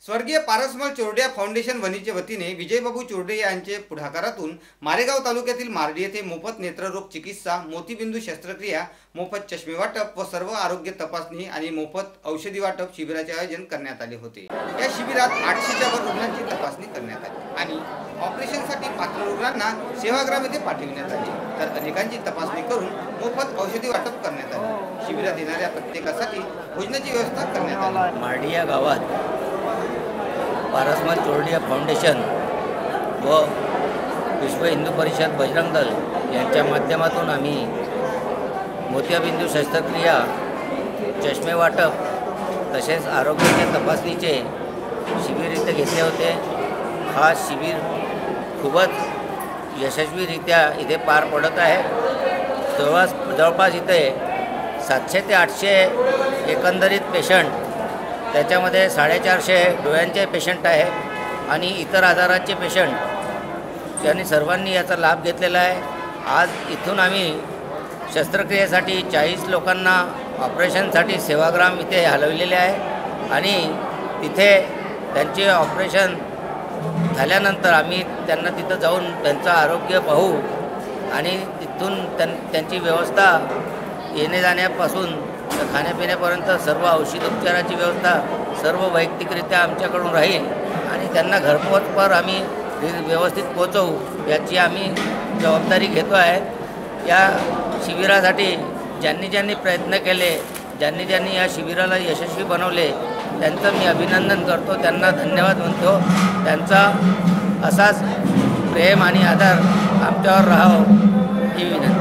स्वर्गीय पारसमल चोरडिया फाउंडेशन वणीच्या वतीने विजयबाबू चोरडे यांचे पुढाकारातून मारेगाव तालुक्यातील मार्डी येथे मोफत नेत्ररोग चिकित्सा, मोतीबिंदू शस्त्रक्रिया, मोफत चष्मे वाटप व सर्व आरोग्य तपासणी आणि मोफत औषधी वाटप शिबिराचे आयोजन करण्यात आले होते। या शिबिरात 800च्या वर रुग्णांची तपासणी करण्यात आली आणि ऑपरेशनसाठी पात्र रुग्णांना सेवाग्राम येथे पाठविण्यात आले, तर अनेकांची तपासणी करून मोफत औषधी वाटप करण्यात आले। शिबिरात येणाऱ्या प्रत्येकासाठी भोजनाची व्यवस्था करण्यात आली। मार्डी या गावात पारसमल चोरडिया फाउंडेशन व विश्व हिंदू परिषद बजरंग दल यांच्या माध्यमातून आम्ही मोतियाबिंदू शस्त्रक्रिया, चष्मे वाटप तसेच आरोग्याच्या तपासणीचे शिबिर इथे घेतले होते। हा शिबिर खूपच यशस्वीरित्या इथे पार पडत आहे। जवळपास इथे 700 ते 800 एकंदरीत पेशंट, त्याच्यामध्ये 450 डोळ्यांचे पेशंट आहे आणि इतर आजारांचे पेशंट, त्यांनी सर्वांनी याचा लाभ घेतलेला आहे। आज इथून आम्ही शस्त्रक्रियेसाठी 40 लोकांना ऑपरेशनसाठी सेवाग्राम इथे हलवलेले आहे आणि तिथे त्यांचे ऑपरेशन झाल्यानंतर आम्ही त्यांना तिथं जाऊन त्यांचं आरोग्य पाहू आणि तिथून त्यांची व्यवस्था येणे जाण्यापासून खाण्यापिण्यापर्यंत सर्व औषधोपचाराची व्यवस्था सर्व वैयक्तिकरित्या आमच्याकडून राहील आणि त्यांना घरपोचवर आम्ही व्यवस्थित पोहोचवू याची आम्ही जबाबदारी घेतो आहे। या शिबिरासाठी ज्यांनी प्रयत्न केले, ज्यांनी या शिबिराला यशस्वी बनवले, त्यांचं मी अभिनंदन करतो, त्यांना धन्यवाद म्हणतो। त्यांचा असाच प्रेम आणि आदर आमच्यावर राहावं ही विनंती।